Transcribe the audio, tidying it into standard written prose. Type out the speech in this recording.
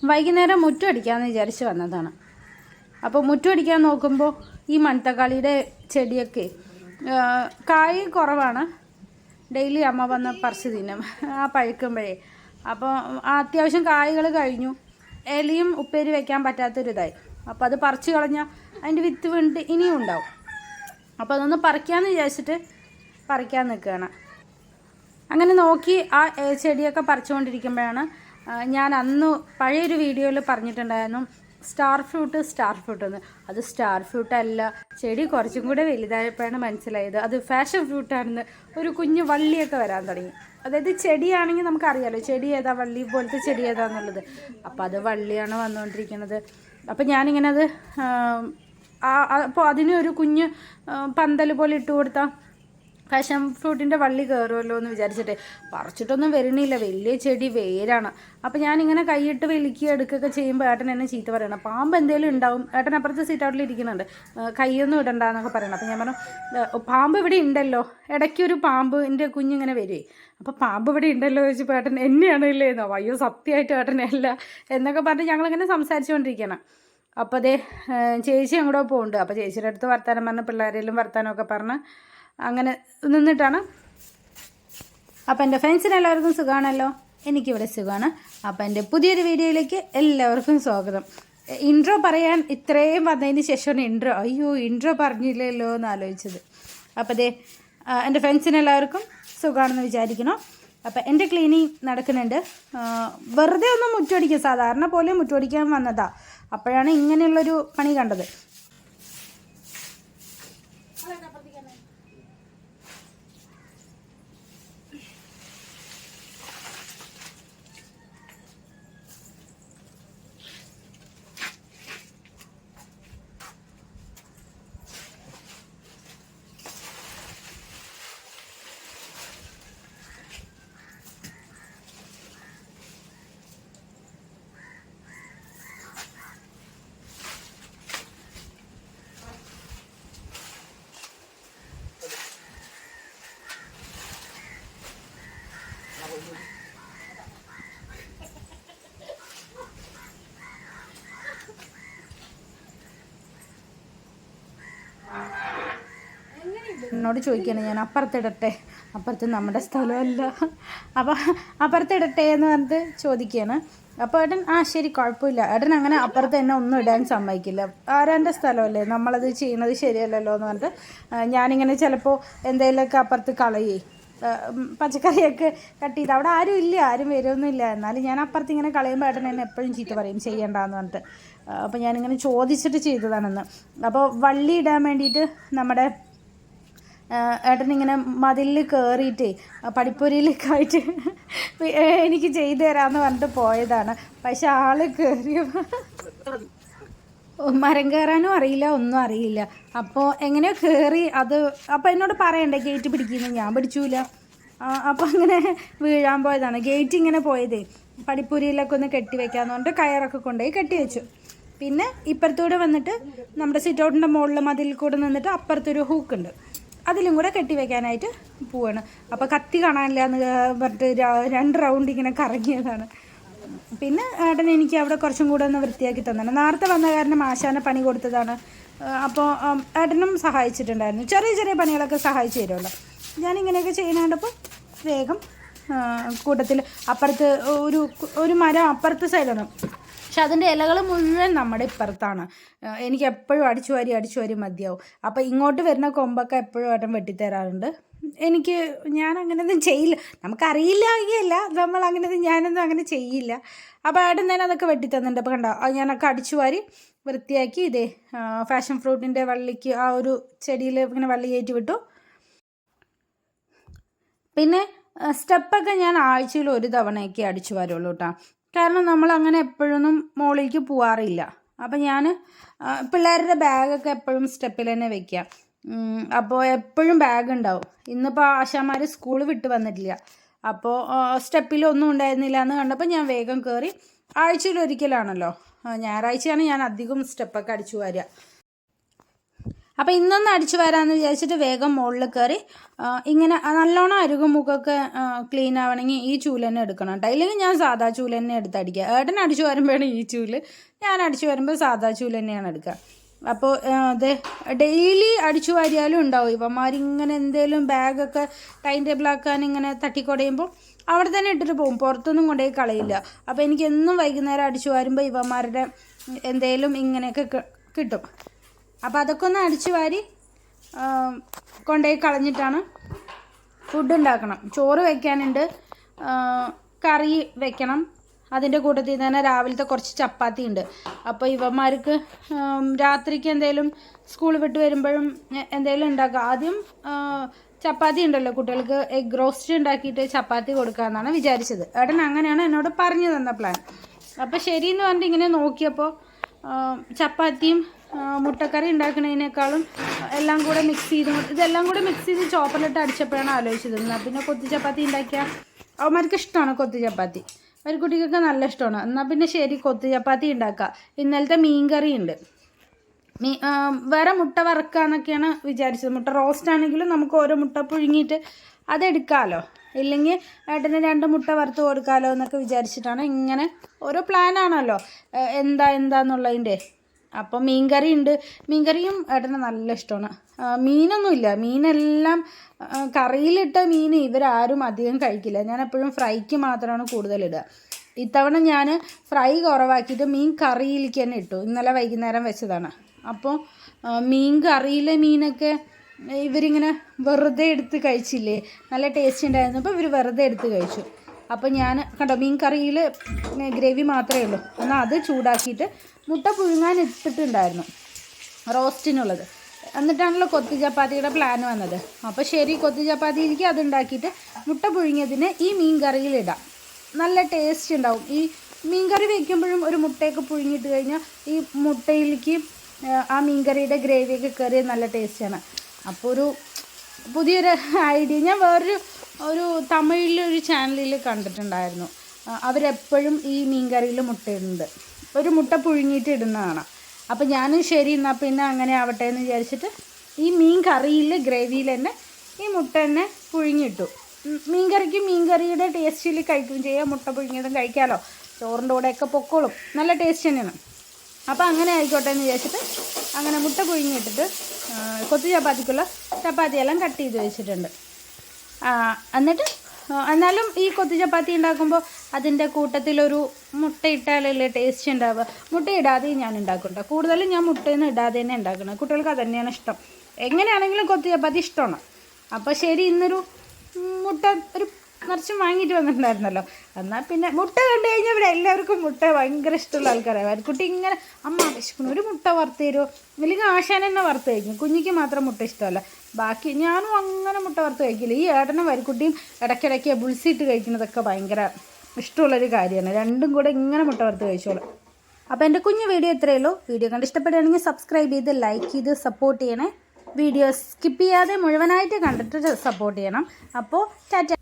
വൈകുന്നേരം മുറ്റം അടിക്കാമെന്ന് വിചാരിച്ച് വന്നതാണ്. അപ്പോൾ മുറ്റം അടിക്കാൻ നോക്കുമ്പോൾ ഈ മൺതക്കാളിയുടെ ചെടിയൊക്കെ കായ് കുറവാണ്. ഡെയിലി അമ്മ വന്ന് പറിച്ച് തിന്നും ആ പഴുക്കുമ്പോഴേ. അപ്പോൾ അത്യാവശ്യം കായ്കൾ കഴിഞ്ഞു. ഇലയും ഉപ്പേരി വെക്കാൻ പറ്റാത്തൊരിതായി. അപ്പോൾ അത് പറിച്ച് കളഞ്ഞാൽ അതിൻ്റെ വിത്ത് വീണിട്ട് ഇനിയും ഉണ്ടാവും. അപ്പോൾ അതൊന്ന് പറിക്കാമെന്ന് വിചാരിച്ചിട്ട് പറിക്കാൻ നിൽക്കുകയാണ്. അങ്ങനെ നോക്കി ആ ചെടിയൊക്കെ പറിച്ചുകൊണ്ടിരിക്കുമ്പോഴാണ് ഞാൻ അന്ന് പഴയൊരു വീഡിയോയിൽ പറഞ്ഞിട്ടുണ്ടായിരുന്നു സ്റ്റാർ ഫ്രൂട്ട് എന്ന്. അത് സ്റ്റാർ ഫ്രൂട്ടല്ല, ചെടി കുറച്ചും കൂടെ വലുതായപ്പോഴാണ് മനസ്സിലായത് അത് ഫാഷൻ ഫ്രൂട്ടാണെന്ന്. ഒരു കുഞ്ഞു വള്ളിയൊക്കെ വരാൻ തുടങ്ങി. അതായത് ചെടിയാണെങ്കിൽ നമുക്കറിയാമല്ലോ ചെടി ഏതാ, വള്ളി പോലത്തെ ചെടി ഏതാന്നുള്ളത്. അപ്പോൾ അത് വള്ളിയാണ് വന്നുകൊണ്ടിരിക്കുന്നത്. അപ്പോൾ ഞാനിങ്ങനെ അത് അപ്പോൾ അതിന് ഒരു കുഞ്ഞ് പന്തൽ പോലെ ഇട്ട് കൊടുത്താൽ ഫാഷൻ ഫ്രൂട്ടിൻ്റെ വള്ളി കയറുമല്ലോ എന്ന് വിചാരിച്ചിട്ട് പറിച്ചിട്ടൊന്നും വരുന്നില്ല. വലിയ ചെടി വേരാണ്. അപ്പോൾ ഞാനിങ്ങനെ കൈയിട്ട് വലിക്കുക എടുക്കുകയൊക്കെ ചെയ്യുമ്പോൾ ഏട്ടൻ എന്നെ ചീത്ത പറയണം. പാമ്പ് എന്തെങ്കിലും ഉണ്ടാവും. ഏട്ടൻ അപ്പുറത്ത് സീറ്റ് ഔട്ടിൽ ഇരിക്കുന്നുണ്ട്. കൈയൊന്നും ഇടണ്ടെന്നൊക്കെ പറയണം. അപ്പോൾ ഞാൻ പറഞ്ഞു പാമ്പ് ഇവിടെ ഉണ്ടല്ലോ, ഇടയ്ക്കൊരു പാമ്പിൻ്റെ കുഞ്ഞിങ്ങനെ വരുവേ. അപ്പോൾ പാമ്പ് ഇവിടെ ഉണ്ടല്ലോ ചോദിച്ചപ്പോൾ ഏട്ടൻ എന്നെയാണ് ഇല്ലേന്നോ. അയ്യോ സത്യമായിട്ട് ഏട്ടനല്ല എന്നൊക്കെ പറഞ്ഞ് ഞങ്ങളിങ്ങനെ സംസാരിച്ചുകൊണ്ടിരിക്കണം. അപ്പോൾ അതേ ചേച്ചി അങ്ങോട്ടോ പോകുന്നുണ്ട്. അപ്പോൾ ചേച്ചിയുടെ അടുത്ത് വർത്താനം പറഞ്ഞ് പിള്ളേരെല്ലാം വർത്താനമൊക്കെ പറഞ്ഞ് അങ്ങനെ നിന്നിട്ടാണ്. അപ്പോൾ എൻ്റെ ഫ്രണ്ട്സിന് എല്ലാവർക്കും സുഖമാണല്ലോ, എനിക്കിവിടെ സുഖമാണ്. അപ്പോൾ എൻ്റെ പുതിയൊരു വീഡിയോയിലേക്ക് എല്ലാവർക്കും സ്വാഗതം. ഇൻട്രോ പറയാൻ ഇത്രയും വന്നതിന് ശേഷമാണ് ഇൻട്രോ പറഞ്ഞില്ലല്ലോ എന്ന് ആലോചിച്ചത്. അപ്പോൾ അതേ എൻ്റെ ഫ്രണ്ട്സിന് എല്ലാവർക്കും സുഖമാണെന്ന് വിചാരിക്കണം. അപ്പോൾ എൻ്റെ ക്ലീനിങ് നടക്കുന്നുണ്ട്. വെറുതെ ഒന്ന് മുറ്റടിക്കുക, സാധാരണ പോലെ മുറ്റടിക്കാൻ വന്നതാണ്. അപ്പോഴാണ് ഇങ്ങനെയുള്ളൊരു പണി കണ്ടത്. എന്നോട് ചോദിക്കുകയാണ് ഞാൻ അപ്പുറത്തിടട്ടെ, അപ്പുറത്ത് നമ്മുടെ സ്ഥലമല്ല, അപ്പോൾ അപ്പുറത്തിടട്ടെ എന്ന് പറഞ്ഞിട്ട് ചോദിക്കുകയാണ്. അപ്പോൾ ഏട്ടൻ ശരി കുഴപ്പമില്ല, ഏട്ടൻ അങ്ങനെ അപ്പുറത്ത് എന്നെ ഒന്നും ഇടാൻ സമ്മതിക്കില്ല, ആരാൻ്റെ സ്ഥലമല്ലേ, നമ്മളത് ചെയ്യുന്നത് ശരിയല്ലല്ലോ എന്ന് പറഞ്ഞിട്ട് ഞാനിങ്ങനെ ചിലപ്പോൾ എന്തെങ്കിലുമൊക്കെ അപ്പുറത്ത് കളയേ, പച്ചക്കറിയൊക്കെ കട്ട് ചെയ്ത് അവിടെ ആരും ഇല്ല, ആരും വരുമൊന്നുമില്ല, എന്നാലും ഞാൻ അപ്പുറത്ത് ഇങ്ങനെ കളയുമ്പോൾ ഏട്ടൻ എന്നെ എപ്പോഴും ചീത്ത പറയും ചെയ്യണ്ടെന്ന് പറഞ്ഞിട്ട്. അപ്പോൾ ഞാനിങ്ങനെ ചോദിച്ചിട്ട് ചെയ്തതാണെന്ന്. അപ്പോൾ വള്ളി ഇടാൻ വേണ്ടിയിട്ട് നമ്മുടെ ഏട്ടനിങ്ങനെ മതിലിൽ കയറിയിട്ടേ പടിപ്പുരയിലൊക്കെ ആയിട്ട് എനിക്ക് ചെയ്തു തരാമെന്ന് പറഞ്ഞിട്ട് പോയതാണ്. പക്ഷെ ആള് കയറിയപ്പോൾ മരം കയറാനും അറിയില്ല, ഒന്നും അറിയില്ല. അപ്പോൾ എങ്ങനെയോ കയറി അത്. അപ്പോൾ എന്നോട് പറയണ്ടേ ഗേറ്റ് പിടിക്കുന്നു, ഞാൻ പിടിച്ചില്ല. അപ്പോൾ അങ്ങനെ വീഴാൻ പോയതാണ്. ഗേറ്റ് ഇങ്ങനെ പോയതേ പടിപ്പുരയിലൊക്കെ ഒന്ന് കെട്ടി വെക്കാമെന്ന് പറഞ്ഞിട്ട് കയറൊക്കെ കൊണ്ടുപോയി കെട്ടി വെച്ചു. പിന്നെ ഇപ്പുറത്തൂടെ വന്നിട്ട് നമ്മുടെ സിറ്റ് ഔട്ടിൻ്റെ മുകളിൽ മതിലിൽ കൂടെ നിന്നിട്ട് അപ്പുറത്തൊരു ഹൂക്കുണ്ട്, അതിലും കൂടെ കെട്ടി വെക്കാനായിട്ട് പോവാണ്. അപ്പോൾ കത്തി കാണാനില്ല എന്ന് പറഞ്ഞിട്ട് 2 റൗണ്ട് ഇങ്ങനെ കറങ്ങിയതാണ്. പിന്നെ ഏട്ടൻ എനിക്ക് അവിടെ കുറച്ചും കൂടെ ഒന്ന് വൃത്തിയാക്കി തന്നാണ്. നേരത്തെ വന്ന കാരണം ആശാനെ പണി കൊടുത്തതാണ്. അപ്പോൾ ഏട്ടനും സഹായിച്ചിട്ടുണ്ടായിരുന്നു, ചെറിയ ചെറിയ പണികളൊക്കെ സഹായിച്ചു തരുമല്ലോ. ഞാനിങ്ങനെയൊക്കെ ചെയ്യുന്നുണ്ടപ്പോൾ വേഗം കൂട്ടത്തിൽ അപ്പുറത്ത് ഒരു മരം അപ്പുറത്തെ സൈഡാണ്, പക്ഷെ അതിൻ്റെ ഇലകൾ മുഴുവൻ നമ്മുടെ ഇപ്പുറത്താണ്. എനിക്ക് എപ്പോഴും അടിച്ചു വാരി മതിയാവും. അപ്പോൾ ഇങ്ങോട്ട് വരുന്ന കൊമ്പൊക്കെ എപ്പോഴും ഏട്ടൻ വെട്ടിത്തരാറുണ്ട്. ഞാൻ അങ്ങനെയൊന്നും ചെയ്യില്ല, നമുക്കറിയില്ല, ഞാനൊന്നും അങ്ങനെ ചെയ്യില്ല. അപ്പോൾ ഏട്ടൻ തന്നെ അതൊക്കെ വെട്ടിത്തന്നിട്ടുണ്ട്. അപ്പോൾ കണ്ടോ ഞാനൊക്കെ അടിച്ചു വാരി വൃത്തിയാക്കി ഇതേ ഫാഷൻ ഫ്രൂട്ടിൻ്റെ വള്ളിക്ക് ആ ഒരു ചെടിയിൽ ഇങ്ങനെ വള്ളി കയറ്റി വിട്ടു. പിന്നെ സ്റ്റെപ്പൊക്കെ ഞാൻ ആഴ്ചയിൽ 1 തവണയൊക്കെ അടിച്ചു വരുള്ളൂ കേട്ടോ. കാരണം നമ്മളങ്ങനെ എപ്പോഴൊന്നും മുകളിലേക്ക് പോവാറില്ല. അപ്പം ഞാൻ പിള്ളേരുടെ ബാഗൊക്കെ എപ്പോഴും സ്റ്റെപ്പിൽ തന്നെ വയ്ക്കാം. അപ്പോൾ എപ്പോഴും ബാഗ് ഉണ്ടാവും. ഇന്നിപ്പോൾ ആശാമാർ സ്കൂൾ വിട്ട് വന്നിട്ടില്ല, അപ്പോൾ സ്റ്റെപ്പിലൊന്നും ഉണ്ടായിരുന്നില്ല എന്ന് കണ്ടപ്പോൾ ഞാൻ വേഗം കയറി. ആഴ്ചയിൽ ഒരിക്കലാണല്ലോ, ഞായറാഴ്ചയാണ് ഞാൻ അധികം സ്റ്റെപ്പൊക്കെ അടിച്ചു വരിക. അപ്പോൾ ഇന്നൊന്ന് അടിച്ചു വരാമെന്ന് വിചാരിച്ചിട്ട് വേഗം മുകളിൽ കയറി ഇങ്ങനെ നല്ലോണം അരുകും മുഖമൊക്കെ ക്ലീൻ ആവണമെങ്കിൽ ഈ ചൂല് തന്നെ എടുക്കണം കേട്ടോ. ഇല്ലെങ്കിൽ ഞാൻ സാധാ ചൂല് തന്നെ എടുത്തടിക്കുക. ഏട്ടൻ അടിച്ചു വരുമ്പോഴാണ് ഈ ചൂല്, ഞാൻ അടിച്ചു വരുമ്പോൾ സാധാ ചൂല് തന്നെയാണ് എടുക്കുക. അപ്പോൾ അത് ഡെയിലി അടിച്ചു വാരിയാലും ഉണ്ടാവും ഇവന്മാരിങ്ങനെ എന്തെങ്കിലും ബാഗൊക്കെ ടൈം ടേബിളാക്കാൻ ഇങ്ങനെ തട്ടിക്കൊടയുമ്പോൾ അവിടെ തന്നെ ഇട്ടിട്ട് പോകും, പുറത്തൊന്നും കൊണ്ടുപോയി കളയില്ല. അപ്പോൾ എനിക്ക് എന്നും വൈകുന്നേരം അടിച്ചു വാരുമ്പോൾ ഇവന്മാരുടെ എന്തെങ്കിലും ഇങ്ങനെയൊക്കെ കിട്ടും. അപ്പോൾ അതൊക്കെ ഒന്ന് അടിച്ചു വാരി കൊണ്ടുപോയി കളഞ്ഞിട്ടാണ് ഫുഡ് ഉണ്ടാക്കണം. ചോറ് വയ്ക്കാനുണ്ട്, കറി വെക്കണം, അതിൻ്റെ കൂട്ടത്തിൽ തന്നെ രാവിലത്തെ കുറച്ച് ചപ്പാത്തി ഉണ്ട്. അപ്പോൾ ഇവന്മാർക്ക് രാത്രിക്ക് എന്തെങ്കിലും സ്കൂൾ വിട്ട് വരുമ്പോഴും എന്തെങ്കിലും ഉണ്ടാക്കുക. ആദ്യം ചപ്പാത്തി ഉണ്ടല്ലോ കുട്ടികൾക്ക്, എഗ് റോസ്റ്റ് ഉണ്ടാക്കിയിട്ട് ചപ്പാത്തി കൊടുക്കാമെന്നാണ് വിചാരിച്ചത്. ഏട്ടൻ അങ്ങനെയാണ് എന്നോട് പറഞ്ഞു തന്ന പ്ലാൻ. അപ്പോൾ ശരിയെന്ന് പറഞ്ഞിട്ട് ഇങ്ങനെ നോക്കിയപ്പോൾ ചപ്പാത്തിയും മുട്ടക്കറി ഉണ്ടാക്കുന്നതിനേക്കാളും എല്ലാം കൂടെ ഇതെല്ലാം കൂടെ മിക്സ് ചെയ്ത് ചോപ്പറിലിട്ട് അടിച്ചപ്പോഴാണ് ആലോചിച്ചത്. എന്നാൽ പിന്നെ കൊത്തി ചപ്പാത്തി ഉണ്ടാക്കിയാൽ അവന്മാർക്ക് ഇഷ്ടമാണ് കൊത്തി ചപ്പാത്തി, ഒരു കുട്ടിക്കൊക്കെ നല്ല ഇഷ്ടമാണ്. എന്നാൽ പിന്നെ ശരി കൊത്തി ചപ്പാത്തി ഉണ്ടാക്കുക. ഇന്നലത്തെ മീൻ കറി ഉണ്ട്, വേറെ മുട്ട വറുക്കാന്നൊക്കെയാണ് വിചാരിച്ചത്. മുട്ട റോസ്റ്റ് ആണെങ്കിലും നമുക്ക് ഓരോ മുട്ട പുഴുങ്ങിയിട്ട് അതെടുക്കാമല്ലോ, ഇല്ലെങ്കിൽ ഏട്ടന് 2 മുട്ട വറുത്ത് കൊടുക്കാമല്ലോ എന്നൊക്കെ വിചാരിച്ചിട്ടാണ്. ഇങ്ങനെ ഓരോ പ്ലാനാണല്ലോ എന്താന്നുള്ളതിൻ്റെ. അപ്പോൾ മീൻകറി ഉണ്ട്, മീൻകറിയും ഏട്ടന് നല്ല ഇഷ്ടമാണ്. മീനൊന്നുമില്ല, മീനെല്ലാം കറിയിലിട്ട മീൻ ഇവരാരും അധികം കഴിക്കില്ല. ഞാൻ എപ്പോഴും ഫ്രൈക്ക് മാത്രമാണ് കൂടുതലിടുക. ഇത്തവണ ഞാൻ ഫ്രൈ കുറവാക്കിയിട്ട് മീൻ കറിയിലേക്ക് തന്നെ ഇട്ടു. ഇന്നലെ വൈകുന്നേരം വെച്ചതാണ്. അപ്പോൾ മീൻ കറിയിലെ മീനൊക്കെ ഇവരിങ്ങനെ വെറുതെ എടുത്ത് കഴിച്ചില്ലേ, നല്ല ടേസ്റ്റ് ഉണ്ടായിരുന്നു. അപ്പോൾ ഇവർ വെറുതെ എടുത്ത് കഴിച്ചു. അപ്പോൾ ഞാൻ കണ്ടോ മീൻ കറിയിൽ ഗ്രേവി മാത്രമേ ഉള്ളൂ, എന്നാൽ അത് ചൂടാക്കിയിട്ട് മുട്ട പുഴുങ്ങാൻ ഇട്ടിട്ടുണ്ടായിരുന്നു റോസ്റ്റിനുള്ളത്. എന്നിട്ടാണല്ലോ കൊത്തി ചപ്പാത്തിയുടെ പ്ലാൻ വന്നത്. അപ്പോൾ ശരി കൊത്തി ചപ്പാത്തിയിലേക്ക് അത് ഉണ്ടാക്കിയിട്ട് മുട്ട പുഴുങ്ങിയതിന് ഈ മീൻ കറിയിലിടാം, നല്ല ടേസ്റ്റ് ഉണ്ടാവും. ഈ മീൻ കറി വയ്ക്കുമ്പോഴും ഒരു മുട്ടയൊക്കെ പുഴുങ്ങിയിട്ട് കഴിഞ്ഞാൽ ഈ മുട്ടയിലേക്ക് ആ മീൻ കറിയുടെ ഗ്രേവിയൊക്കെ കയറിയ നല്ല ടേസ്റ്റാണ്. അപ്പോൾ ഒരു പുതിയൊരു ഐഡിയ ഞാൻ ഒരു തമിഴിലൊരു ചാനലിൽ കണ്ടിട്ടുണ്ടായിരുന്നു. അവരെപ്പോഴും ഈ മീൻ കറിയിൽ മുട്ട ഇടുന്നുണ്ട്, ഒരു മുട്ട പുഴുങ്ങിയിട്ട് ഇടുന്നതാണ്. അപ്പോൾ ഞാനും ശരി എന്നാൽ പിന്നെ അങ്ങനെ ആവട്ടെ എന്ന് വിചാരിച്ചിട്ട് ഈ മീൻ കറിയിൽ ഗ്രേവിയിൽ തന്നെ ഈ മുട്ട തന്നെ പുഴുങ്ങിയിട്ടു. മീൻ കറിയുടെ ടേസ്റ്റിൽ കഴിക്കുകയും ചെയ്യാം, മുട്ട പുഴുങ്ങിയതും കഴിക്കാമല്ലോ, ചോറിൻ്റെ കൂടെയൊക്കെ പൊക്കോളും, നല്ല ടേസ്റ്റ് തന്നെയാണ്. അപ്പോൾ അങ്ങനെ ആയിക്കോട്ടെ എന്ന് വിചാരിച്ചിട്ട് അങ്ങനെ മുട്ട പുഴുങ്ങിയിട്ടിട്ട് കൊത്തി ചപ്പാത്തിക്കുള്ള ചപ്പാത്തിയെല്ലാം കട്ട് ചെയ്ത് വെച്ചിട്ടുണ്ട്. എന്നിട്ട് എന്നാലും ഈ കൊത്തി ചപ്പാത്തി ഉണ്ടാക്കുമ്പോൾ അതിൻ്റെ കൂട്ടത്തിലൊരു മുട്ട ഇട്ടാലല്ലേ ടേസ്റ്റ് ഉണ്ടാവുക. മുട്ട ഇടാതെയും ഞാൻ ഉണ്ടാക്കുന്നുണ്ട്, കൂടുതലും ഞാൻ മുട്ടയൊന്നും ഇടാതെ തന്നെ ഉണ്ടാക്കുന്നത്. കുട്ടികൾക്ക് അത് തന്നെയാണ് ഇഷ്ടം, എങ്ങനെയാണെങ്കിലും കൊത്തി ചപ്പാത്തി ഇഷ്ടമാണ്. അപ്പോൾ ശരി ഇന്നൊരു മുട്ട ഒരു നിറച്ചും വാങ്ങിയിട്ട് വന്നിട്ടുണ്ടായിരുന്നല്ലോ. എന്നാൽ പിന്നെ മുട്ട കണ്ടു കഴിഞ്ഞാൽ ഇവിടെ എല്ലാവർക്കും മുട്ട ഭയങ്കര ഇഷ്ടമുള്ള ആൾക്കാരാണ്. കുട്ടി ഇങ്ങനെ അമ്മ വിശക്കുന്നു, ഒരു മുട്ട വറുത്ത് തരുമോ, ഇല്ലെങ്കിൽ ആശാൻ തന്നെ വറുത്ത് കഴിക്കും. കുഞ്ഞിക്ക് മാത്രം മുട്ട ഇഷ്ടമല്ല, ബാക്കി ഞാനും അങ്ങനെ മുട്ട വറുത്ത് കഴിക്കില്ല. ഈ ഏട്ടനും വരിക്കുട്ടിയും ഇടയ്ക്കിടയ്ക്ക് ബുൾസിയിട്ട് കഴിക്കുന്നതൊക്കെ ഭയങ്കര ഇഷ്ടമുള്ളൊരു കാര്യമാണ്. രണ്ടും കൂടെ ഇങ്ങനെ മുട്ട വറുത്ത് കഴിച്ചോളൂ. അപ്പോൾ എൻ്റെ കുഞ്ഞു വീഡിയോ ഇത്രയേ ഉള്ളൂ. വീഡിയോ കണ്ട് ഇഷ്ടപ്പെടുകയാണെങ്കിൽ സബ്സ്ക്രൈബ് ചെയ്ത് ലൈക്ക് ചെയ്ത് സപ്പോർട്ട് ചെയ്യണേ. വീഡിയോ സ്കിപ്പ് ചെയ്യാതെ മുഴുവനായിട്ട് കണ്ടിട്ട് സപ്പോർട്ട് ചെയ്യണം. അപ്പോൾ ടാറ്റ.